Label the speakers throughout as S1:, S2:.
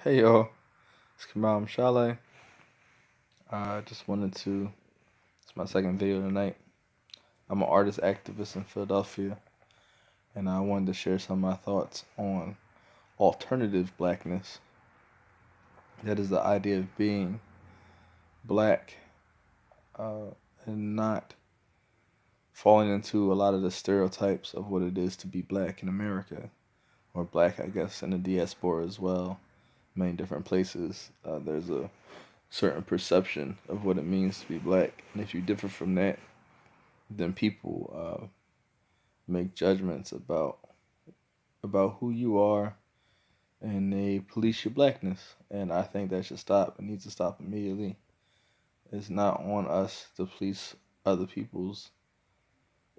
S1: Hey y'all, it's Kamal Shale. I just wanted to, it's my second video tonight. I'm an artist activist in Philadelphia, and I wanted to share some of my thoughts on alternative blackness. That is the idea of being black uh, and not falling into a lot of the stereotypes of what it is to be black in America, or black, I guess, in the diaspora as well. Many different places, there's a certain perception of what it means to be black, and if you differ from that, then people make judgments about who you are, and they police your blackness. And I think that should stop. It needs to stop immediately. It's not on us to police other people's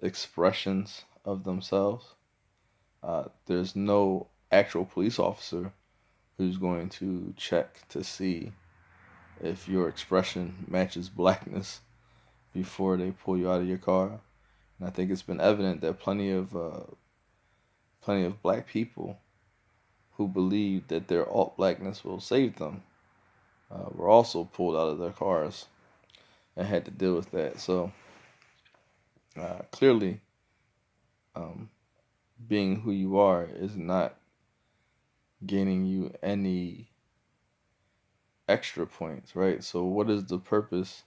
S1: expressions of themselves. There's no actual police officer who's going to check to see if your expression matches blackness before they pull you out of your car. And I think it's been evident that plenty of black people who believe that their alt-blackness will save them were also pulled out of their cars and had to deal with that. So clearly, um, being who you are is not gaining you any extra points, right? So what is the purpose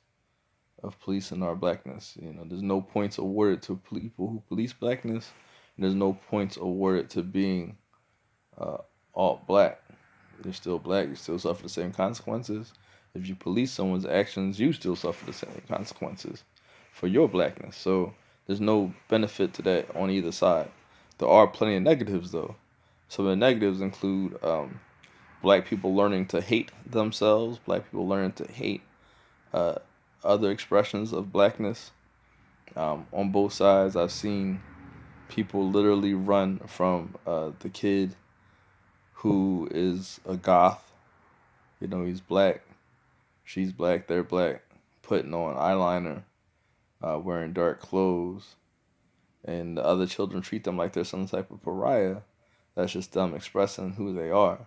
S1: of policing our blackness? There's no points awarded to people who police blackness, and there's no points awarded to being uh, alt-black. You're still black, you still suffer the same consequences. If you police someone's actions, you still suffer the same consequences for your blackness. So there's no benefit to that on either side. There are plenty of negatives, though. Some of the negatives include black people learning to hate themselves, black people learning to hate uh, other expressions of blackness. On both sides, I've seen people literally run from the kid who is a goth. He's black, she's black, they're black, putting on eyeliner, wearing dark clothes, and the other children treat them like they're some type of pariah. That's just them expressing who they are.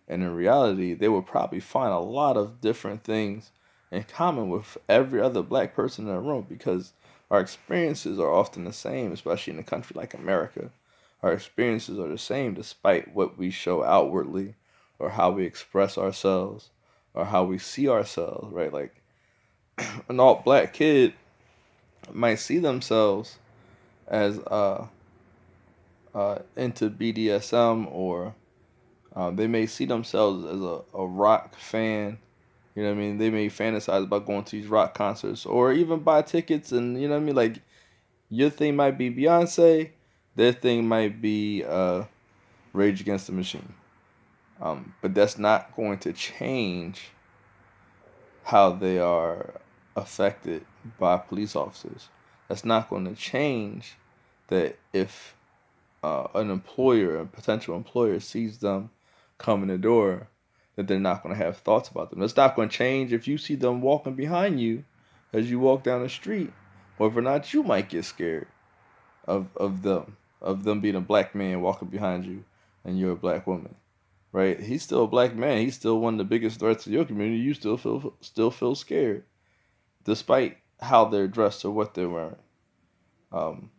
S1: And in reality, they would probably find a lot of different things in common with every other black person in the room, because our experiences are often the same, especially in a country like America. Our experiences are the same despite what we show outwardly, or how we express ourselves, or how we see ourselves, right? Like an alt black kid might see themselves as into BDSM, or they may see themselves as a rock fan. You know what I mean? They may fantasize about going to these rock concerts, or even buy tickets, and you know what I mean? Like, your thing might be Beyonce, their thing might be Rage Against the Machine. But that's not going to change how they are affected by police officers. That's not going to change that if an employer, a potential employer, sees them come in the door, that they're not going to have thoughts about them. That's not going to change if you see them walking behind you as you walk down the street, whether or not you might get scared of them being a black man walking behind you and you're a black woman, right? He's still a black man. He's still one of the biggest threats to your community. You still feel scared, despite how they're dressed or what they're wearing. Um,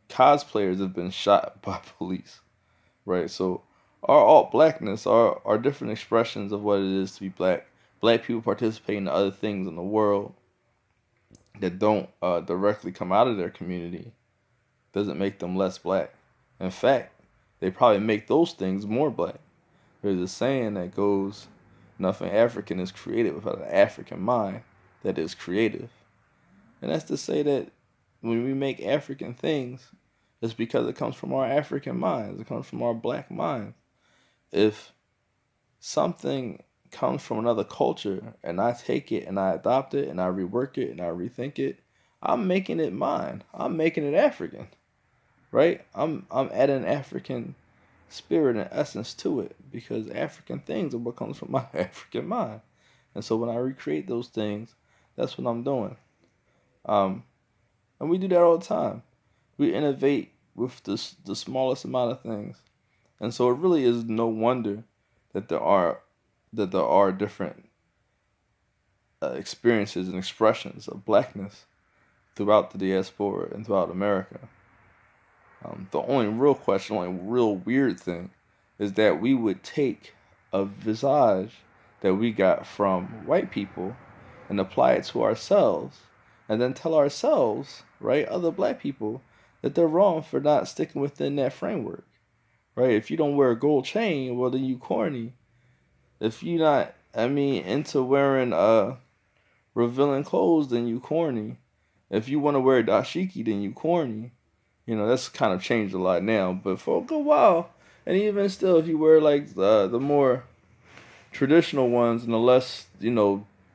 S1: Cosplayers have been shot by police, right? So our alt blackness are different expressions of what it is to be black. Black people participate in other things in the world that don't directly come out of their community doesn't make them less black. In fact, they probably make those things more black. There's a saying that goes, nothing African is created without an African mind that is creative. And that's to say that when we make African things, it's because it comes from our African minds. It comes from our black minds. If something comes from another culture and I take it and I adopt it and I rework it and I rethink it, I'm making it mine. I'm making it African, right? I'm adding African spirit and essence to it, because African things are what comes from my African mind. And so when I recreate those things, that's what I'm doing. Um, and we do that all the time. We innovate with the smallest amount of things. And so it really is no wonder that there are different experiences and expressions of blackness throughout the diaspora and throughout America. The only real question, only real weird thing, is that we would take a visage that we got from white people and apply it to ourselves, and then tell ourselves, right, other black people, that they're wrong for not sticking within that framework, right? If you don't wear a gold chain, well, then you corny. If you not, into wearing revealing clothes, then you corny. If you want to wear dashiki, then you corny. That's kind of changed a lot now, but for a good while, and even still, if you wear like the more traditional ones and the less,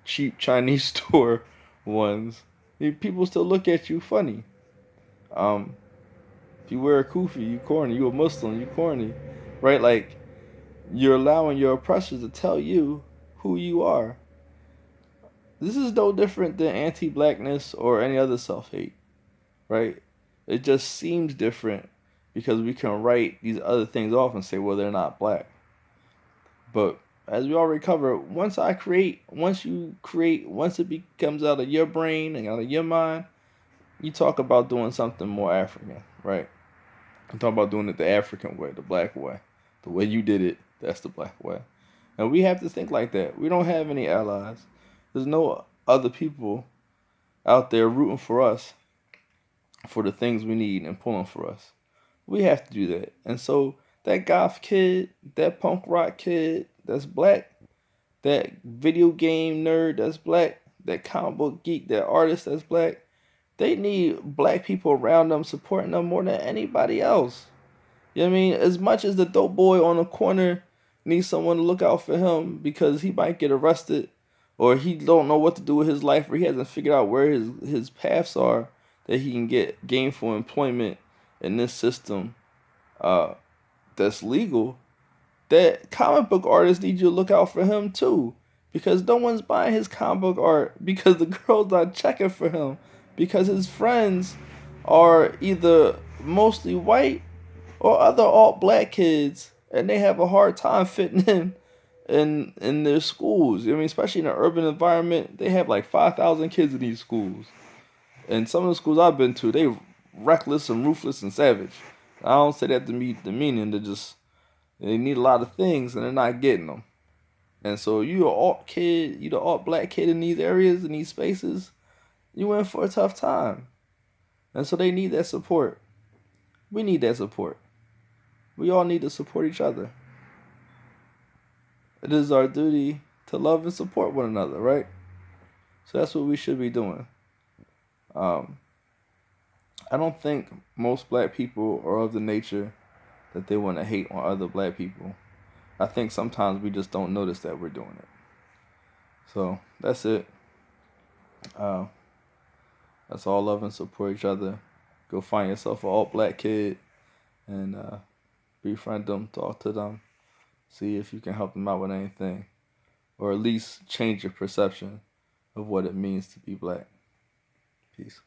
S1: cheap Chinese store ones, people still look at you funny. Um, if you wear a kufi, you corny. You a Muslim, you corny, right? Like you're allowing your oppressors to tell you who you are. This is no different than anti-blackness or any other self-hate, right? It just seems different because we can write these other things off and say, well, they're not black. But as we already covered, once you create, once it becomes out of your brain and out of your mind, you talk about doing something more African, right? I'm talking about doing it the African way, the black way. The way you did it, that's the black way. And we have to think like that. We don't have any allies. There's no other people out there rooting for us for the things we need and pulling for us. We have to do that. And so that goth kid, that punk rock kid that's black, that video game nerd that's black, that comic book geek, that artist that's black, they need black people around them supporting them more than anybody else. You know what I mean? As much as the dope boy on the corner needs someone to look out for him because he might get arrested or he don't know what to do with his life or he hasn't figured out where his paths are that he can get gainful employment in this system that's legal, that comic book artists need you to look out for him too. Because no one's buying his comic book art because the girl's not checking for him. Because his friends are either mostly white or other alt-black kids and they have a hard time fitting in their schools. Especially in an urban environment, they have like 5,000 kids in these schools. And some of the schools I've been to, they reckless and ruthless and savage. I don't say that to meet the meaning. They need a lot of things and they're not getting them. And so you an alt kid, you the alt black kid in these areas, in these spaces, you in for a tough time. And so they need that support. We need that support. We all need to support each other. It is our duty to love and support one another, right? So that's what we should be doing. I don't think most black people are of the nature that they want to hate on other black people. I think sometimes we just don't notice that we're doing it. So that's it. Let's all love and support each other. Go find yourself an alt-black kid and befriend them, talk to them, see if you can help them out with anything, or at least change your perception of what it means to be black. Peace.